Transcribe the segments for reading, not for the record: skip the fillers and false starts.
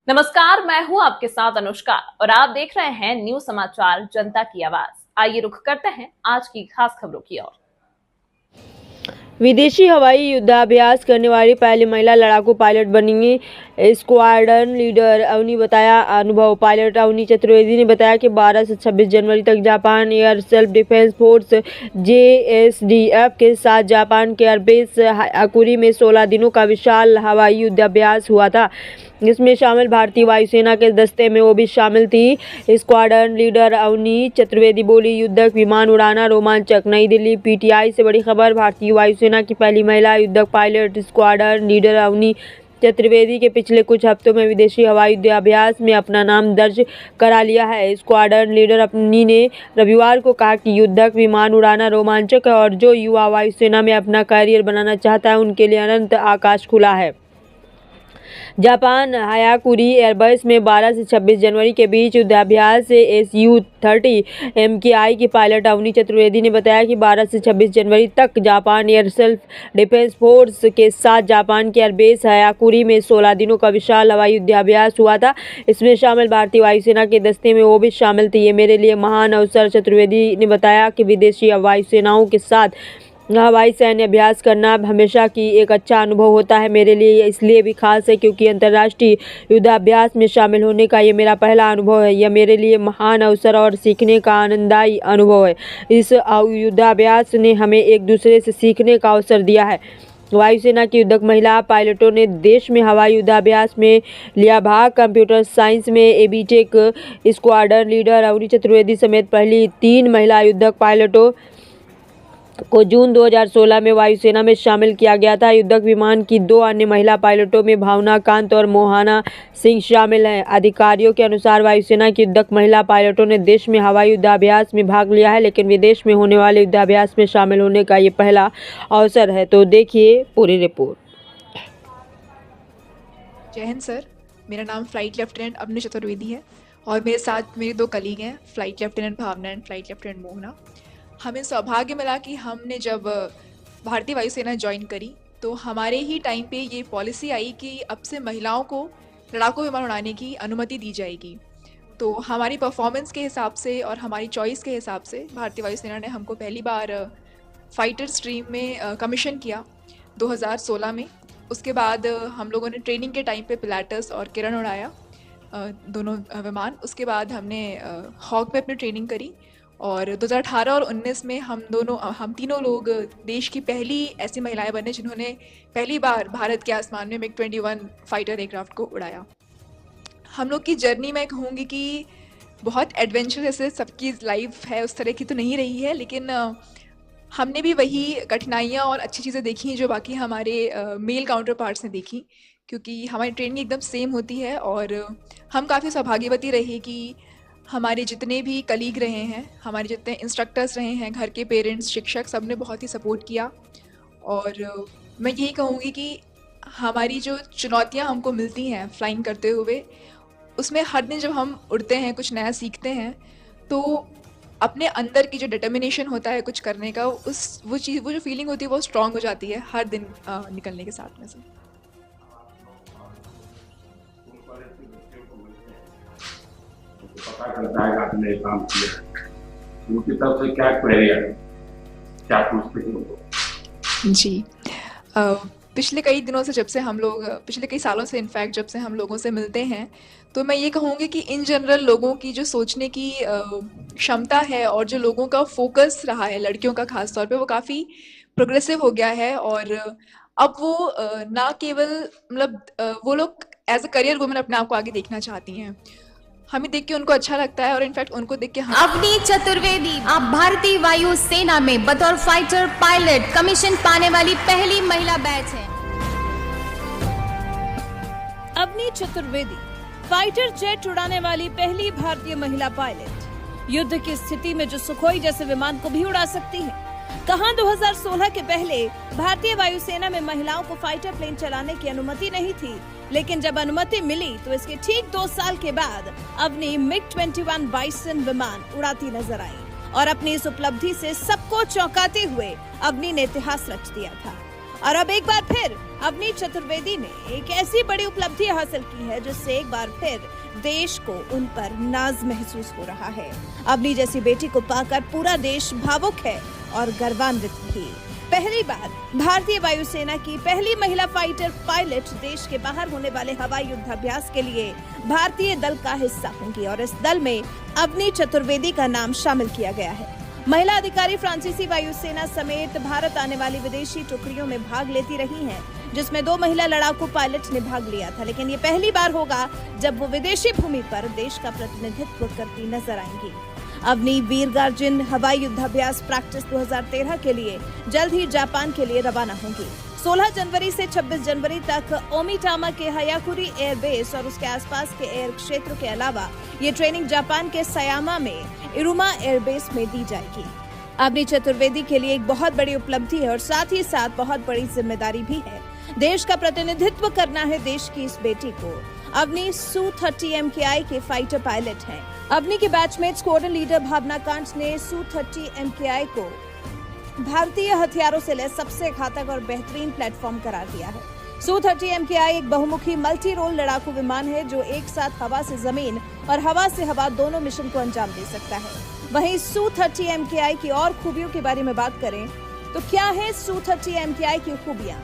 नमस्कार, मैं हूं आपके साथ अनुष्का और आप देख रहे हैं न्यूज समाचार जनता की आवाज। आइए रुख करते हैं आज की खास खबरों की ओर। विदेशी हवाई युद्धाभ्यास करने वाली पहली महिला लड़ाकू पायलट बनी स्क्वाड्रन लीडर अवनी बताया अनुभव। पायलट अवनी चतुर्वेदी ने बताया कि 12 से 26 जनवरी तक Japan air self defence force JSDF के साथ जापान के एयरबेस हायाकुरी में 16 दिनों का विशाल हवाई युद्धाभ्यास हुआ था। इसमें शामिल भारतीय वायुसेना के दस्ते में वो भी शामिल थी। स्क्वाड्रन लीडर अवनी चतुर्वेदी बोली, युद्धक विमान उड़ाना रोमांचक। नई दिल्ली PTI से बड़ी खबर। भारतीय वायुसेना की पहली महिला युद्धक pilot squadron leader Avani Chaturvedi के पिछले कुछ हफ्तों में विदेशी हवाई युद्धाभ्यास में अपना नाम दर्ज करा लिया है। स्क्वाड्रन लीडर अवनी ने रविवार को कहा कि युद्धक विमान उड़ाना रोमांचक है और जो युवा वायुसेना में अपना करियर बनाना चाहता है उनके लिए अनंत आकाश खुला है। जापान हायाकुरी एयरबेस में 12 से 26 जनवरी के बीच युद्धाभ्यास SU-30 MKI की पायलट अवनी चतुर्वेदी ने बताया कि 12 से 26 जनवरी तक Japan air self defence force के साथ जापान के एयरबेस हायाकुरी में 16 दिनों का विशाल हवाई युद्धाभ्यास हुआ था। इसमें शामिल भारतीय वायुसेना के दस्ते में वो भी शामिल थी। ये मेरे लिए महान अवसर। चतुर्वेदी ने बताया कि विदेशी वायुसेनाओं के साथ हवाई सैन्य अभ्यास करना हमेशा की एक अच्छा अनुभव होता है। मेरे लिए इसलिए भी खास है क्योंकि अंतर्राष्ट्रीय युद्धाभ्यास में शामिल होने का ये मेरा पहला अनुभव है। यह मेरे लिए महान अवसर और सीखने का आनंददायी अनुभव है। इस युद्धाभ्यास ने हमें एक दूसरे से सीखने का अवसर दिया है। वायुसेना की युद्धक महिला पायलटों ने देश में हवाई युद्धाभ्यास में लिया भाग। कंप्यूटर साइंस में एबीटेक स्क्वाड्रन लीडर अवनी चतुर्वेदी समेत पहली 3 महिला युद्धक पायलटों को जून 2016 में वायुसेना में शामिल किया गया था। युद्धक विमान की 2 अन्य महिला पायलटों में भावना कांत और मोहना सिंह शामिल हैं। अधिकारियों के अनुसार वायुसेना की युद्धक महिला पायलटों ने देश में हवाई युद्धाभ्यास में भाग लिया है, लेकिन विदेश में होने वाले युद्धाभ्यास में शामिल होने का ये पहला अवसर है। तो देखिए पूरी रिपोर्ट। जय हिंद सर, मेरा नाम फ्लाइट लेफ्टिनेंट अवनी चतुर्वेदी है और मेरे साथ मेरे 2 कलीग हैं, flight lieutenant Bhawana and flight lieutenant Mohana. हमें सौभाग्य मिला कि हमने जब भारतीय वायुसेना ज्वाइन करी तो हमारे ही टाइम पे ये पॉलिसी आई कि अब से महिलाओं को लड़ाकू विमान उड़ाने की अनुमति दी जाएगी। तो हमारी परफॉर्मेंस के हिसाब से और हमारी चॉइस के हिसाब से भारतीय वायुसेना ने हमको पहली बार फाइटर स्ट्रीम में कमीशन किया 2016 में। उसके बाद हम लोगों ने ट्रेनिंग के टाइम पे पिलाटस और किरण उड़ाया, दोनों विमान। उसके बाद हमने हॉक में अपनी ट्रेनिंग करी और 2018 और 19 में हम तीनों लोग देश की पहली ऐसी महिलाएं बने जिन्होंने पहली बार भारत के आसमान में MiG-21 फाइटर एयरक्राफ्ट को उड़ाया। हम लोग की जर्नी मैं कहूँगी कि बहुत एडवेंचर जैसे सबकी लाइफ है उस तरह की तो नहीं रही है, लेकिन हमने भी वही कठिनाइयाँ और अच्छी चीज़ें देखी जो बाकी हमारे मेल काउंटर पार्ट्स ने देखी, क्योंकि हमारी ट्रेनिंग एकदम सेम होती है। और हम काफ़ी सौभाग्यवती रहे कि हमारे जितने भी कलीग रहे हैं, हमारे जितने इंस्ट्रक्टर्स रहे हैं, घर के पेरेंट्स, शिक्षक, सब ने बहुत ही सपोर्ट किया। और मैं यही कहूँगी कि हमारी जो चुनौतियाँ हमको मिलती हैं फ्लाइंग करते हुए, उसमें हर दिन जब हम उड़ते हैं, कुछ नया सीखते हैं, तो अपने अंदर की जो डिटर्मिनेशन होता है कुछ करने का, वो जो फीलिंग होती है वो स्ट्रांग हो जाती है हर दिन निकलने के साथ में से। पता चलता है कि आपने काम किया है, उनकी तरफ से क्या क्वेरी है, क्या पूछते हैं उनको? जी, पिछले कई दिनों से, जब से हम लोग पिछले कई सालों से इनफैक्ट जब से हम लोगों से मिलते हैं, तो मैं ये कहूँगी कि इन जनरल लोगों की जो सोचने की क्षमता है और जो लोगों का फोकस रहा है, लड़कियों का खास तौर पे, वो काफ़ी प्रोग्रेसिव हो गया है। और अब वो ना केवल मतलब वो लोग एज अ करियर वुमेन अपने आप को आगे देखना चाहती हैं। हमें देख के उनको अच्छा लगता है और इनफैक्ट उनको देख के अवनी चतुर्वेदी आप भारतीय वायु सेना में बतौर फाइटर पायलट कमीशन पाने वाली पहली महिला बैच हैं। अवनी चतुर्वेदी फाइटर जेट उड़ाने वाली पहली भारतीय महिला पायलट। युद्ध की स्थिति में जो सुखोई जैसे विमान को भी उड़ा सकती हैं। कहां 2016 के पहले भारतीय वायुसेना में महिलाओं को फाइटर प्लेन चलाने की अनुमति नहीं थी, लेकिन जब अनुमति मिली तो इसके ठीक 2 साल के बाद अवनी MiG-21 बाइसन विमान उड़ाती नजर आई और अपनी इस उपलब्धि से सबको चौंकाते हुए अवनी ने इतिहास रच दिया था। और अब एक बार फिर अवनी चतुर्वेदी ने एक ऐसी बड़ी उपलब्धि हासिल की है जिससे एक बार फिर देश को उन पर नाज महसूस हो रहा है। अवनी जैसी बेटी को पाकर पूरा देश भावुक है और गर्वान्वित भी। पहली बार भारतीय वायुसेना की पहली महिला फाइटर पायलट देश के बाहर होने वाले हवाई युद्धाभ्यास के लिए भारतीय दल का हिस्सा होंगी और इस दल में अवनी चतुर्वेदी का नाम शामिल किया गया है। महिला अधिकारी फ्रांसीसी वायुसेना समेत भारत आने वाली विदेशी टुकड़ियों में भाग लेती रही हैं, जिसमें 2 महिला लड़ाकू पायलट ने भाग लिया था, लेकिन ये पहली बार होगा जब वो विदेशी भूमि पर देश का प्रतिनिधित्व करती नजर आएंगी। अवनी वीर गार्जिन हवाई युद्धाभ्यास प्रैक्टिस 2013 के लिए जल्द ही जापान के लिए रवाना होंगी। 16 जनवरी से 26 जनवरी तक ओमिटामा के हयाकुरी एयरबेस और उसके आसपास के एयर क्षेत्र के अलावा ये ट्रेनिंग जापान के सयामा में इरुमा एयरबेस में दी जाएगी। अवनी चतुर्वेदी के लिए एक बहुत बड़ी उपलब्धि है और साथ ही साथ बहुत बड़ी जिम्मेदारी भी है। देश का प्रतिनिधित्व करना है देश की इस बेटी को। अवनी Su-30 MKI के फाइटर पायलट हैं। अवनी के बैचमेट स्क्वाड्रन लीडर भावना कांत ने Su-30 MKI को भारतीय हथियारों से लैस सबसे घातक और बेहतरीन प्लेटफॉर्म करार दिया है। Su-30 MKI एक बहुमुखी मल्टी रोल लड़ाकू विमान है जो एक साथ हवा से जमीन और हवा से हवा दोनों मिशन को अंजाम दे सकता है। वहीं Su-30 MKI की और खूबियों के बारे में बात करें तो क्या है Su-30 MKI की खूबियां?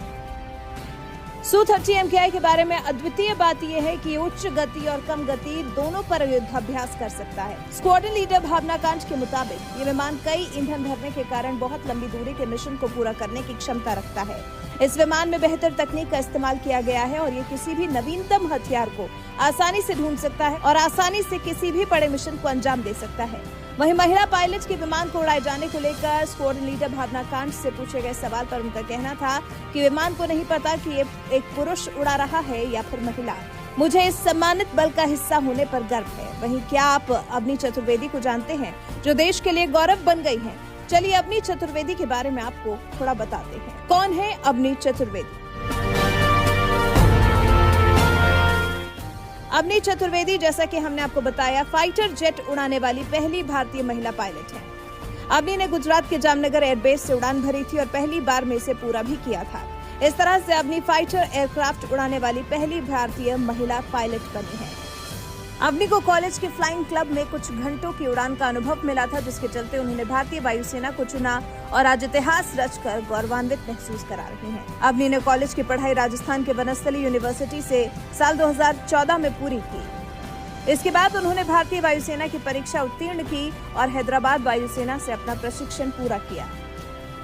Su-30 MKI के बारे में अद्वितीय बात यह है कि उच्च गति और कम गति दोनों पर युद्धाभ्यास कर सकता है। स्क्वाड्रन लीडर भावना कांत के मुताबिक ये विमान कई ईंधन भरने के कारण बहुत लंबी दूरी के मिशन को पूरा करने की क्षमता रखता है। इस विमान में बेहतर तकनीक का इस्तेमाल किया गया है और ये किसी भी नवीनतम हथियार को आसानी से ढूंढ सकता है और आसानी से किसी भी बड़े मिशन को अंजाम दे सकता है। वहीं महिला पायलट के विमान को उड़ाए जाने को लेकर स्क्वाड्रन लीडर भावना कांत से पूछे गए सवाल पर उनका कहना था कि विमान को नहीं पता कि ये एक पुरुष उड़ा रहा है या फिर महिला। मुझे इस सम्मानित बल का हिस्सा होने पर गर्व है। वहीं क्या आप अवनी चतुर्वेदी को जानते हैं जो देश के लिए गौरव बन गई हैं? चलिए अवनी चतुर्वेदी के बारे में आपको थोड़ा बताते हैं। कौन है अवनी चतुर्वेदी? अवनी चतुर्वेदी जैसा कि हमने आपको बताया फाइटर जेट उड़ाने वाली पहली भारतीय महिला पायलट है। अवनी ने गुजरात के जामनगर एयरबेस से उड़ान भरी थी और पहली बार में इसे पूरा भी किया था। इस तरह से अवनी फाइटर एयरक्राफ्ट उड़ाने वाली पहली भारतीय महिला पायलट बनी है। अवनी को कॉलेज के फ्लाइंग क्लब में कुछ घंटों की उड़ान का अनुभव मिला था, जिसके चलते उन्होंने भारतीय वायुसेना को चुना और आज इतिहास रचकर गौरवान्वित महसूस करा रही हैं। अवनी ने कॉलेज की पढ़ाई राजस्थान के वनस्थली यूनिवर्सिटी से साल 2014 में पूरी की। इसके बाद उन्होंने भारतीय वायुसेना की परीक्षा उत्तीर्ण की और हैदराबाद वायुसेना से अपना प्रशिक्षण पूरा किया।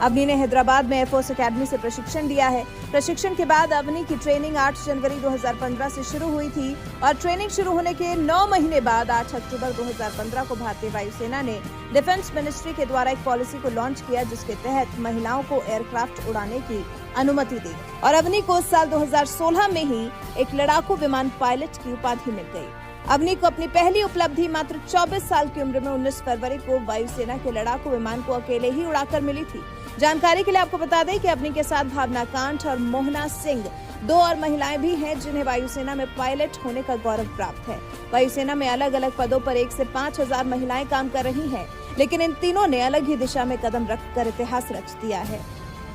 अवनी ने हैदराबाद में एयरफोर्स अकेडमी से प्रशिक्षण लिया है। प्रशिक्षण के बाद अवनी की ट्रेनिंग 8 जनवरी 2015 से शुरू हुई थी और ट्रेनिंग शुरू होने के 9 महीने बाद 8 अक्टूबर 2015 को भारतीय वायुसेना ने डिफेंस मिनिस्ट्री के द्वारा एक पॉलिसी को लॉन्च किया, जिसके तहत महिलाओं को एयरक्राफ्ट उड़ाने की अनुमति दी और अवनी को साल 2016 में ही एक लड़ाकू विमान पायलट की उपाधि मिल गई। अवनी को अपनी पहली उपलब्धि मात्र 24 साल की उम्र में 19 फरवरी को वायुसेना के लड़ाकू विमान को अकेले ही उड़ाकर मिली थी। जानकारी के लिए आपको बता दें कि अवनी के साथ भावना कांत और मोहना सिंह 2 और महिलाएं भी हैं जिन्हें वायुसेना में पायलट होने का गौरव प्राप्त है। वायुसेना में अलग अलग पदों पर 1 से 5,000 महिलाएं काम कर रही हैं, लेकिन इन तीनों ने अलग ही दिशा में कदम रखकर इतिहास रच दिया है।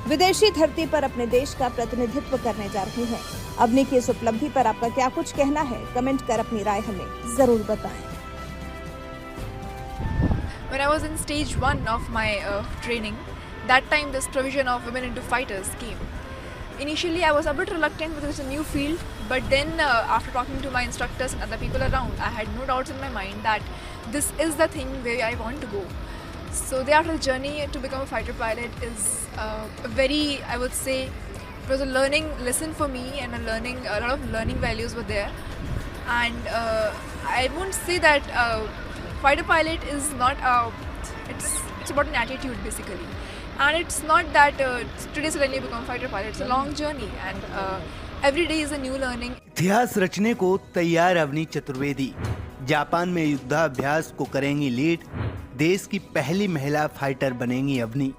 विदेशी धरती पर अपने देश का प्रतिनिधित्व करने जा रही हैं। अवनी की इस उपलब्धि पर आपका क्या कुछ कहना है? कमेंट कर अपनी राय हमें जरूर बताएं। When I was in stage 1 of my training, that time this provision of women into fighters came. Initially I was a bit reluctant because it's a new field, but then after talking to my instructors and other people around, I had no doubts in my mind that this is the thing where I want to go. So the journey to become a fighter pilot is very, I would say, it was a learning lesson for me, and a lot of learning values were there. And I won't say that fighter pilot is not it's about an attitude basically. And it's not that today suddenly you become a fighter pilot. It's a long journey, and every day is a new learning. इतिहास रचने को तैयार Avani Chaturvedi Japan में युद्धाभ्यास को करेंगी lead. देश की पहली महिला फाइटर बनेंगी अवनी।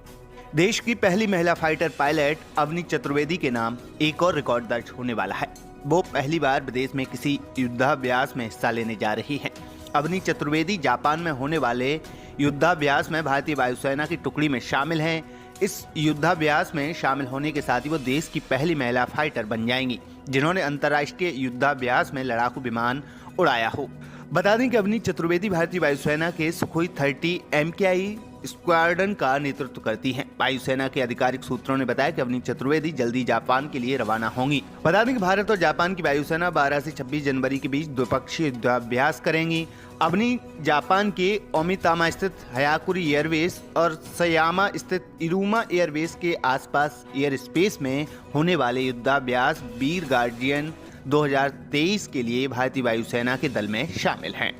देश की पहली महिला फाइटर पायलट अवनी चतुर्वेदी के नाम एक और रिकॉर्ड दर्ज होने वाला है। वो पहली बार विदेश में किसी युद्धाभ्यास में हिस्सा लेने जा रही हैं। अवनी चतुर्वेदी जापान में होने वाले युद्धाभ्यास में भारतीय वायुसेना की टुकड़ी में शामिल हैं। इस युद्धाभ्यास में शामिल होने के साथ ही वो देश की पहली महिला फाइटर बन जाएंगी जिन्होंने अंतर्राष्ट्रीय युद्धाभ्यास में लड़ाकू विमान उड़ाया हो। बता दें कि अवनी चतुर्वेदी भारतीय वायुसेना के सुखोई 30 MKI स्क्वाड्रन का नेतृत्व करती हैं। वायुसेना के आधिकारिक सूत्रों ने बताया कि अवनी चतुर्वेदी जल्दी जापान के लिए रवाना होंगी। बता दें कि भारत और जापान की वायुसेना 12 से 26 जनवरी के बीच द्विपक्षीय युद्धाभ्यास करेंगी। अवनी जापान के ओमितामा स्थित हयाकुरी एयरबेस और सयामा स्थित इरुमा एयरबेस के आसपास एयर स्पेस में होने वाले युद्धाभ्यास वीर गार्डियन 2023 के लिए भारतीय वायुसेना के दल में शामिल हैं।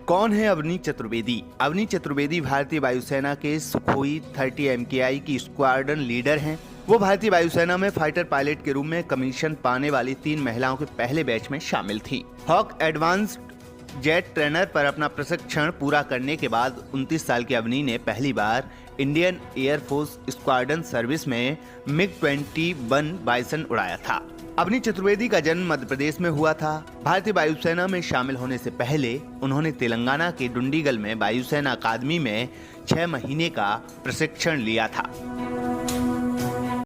कौन है अवनी चतुर्वेदी? अवनी चतुर्वेदी भारतीय वायुसेना के सुखोई 30 MKI की स्क्वाड्रन लीडर हैं। वो भारतीय वायुसेना में फाइटर पायलट के रूप में कमीशन पाने वाली 3 महिलाओं के पहले बैच में शामिल थी। हॉक एडवांस्ड जेट ट्रेनर पर अपना प्रशिक्षण पूरा करने के बाद 29 साल की अवनी ने पहली बार इंडियन एयरफोर्स स्क्वाड्रन सर्विस में MiG-21 बाइसन उड़ाया था। अवनी चतुर्वेदी का जन्म मध्य प्रदेश में हुआ था। भारतीय वायुसेना में शामिल होने से पहले उन्होंने तेलंगाना के डुंडीगल में वायुसेना अकादमी में 6 महीने का प्रशिक्षण लिया था।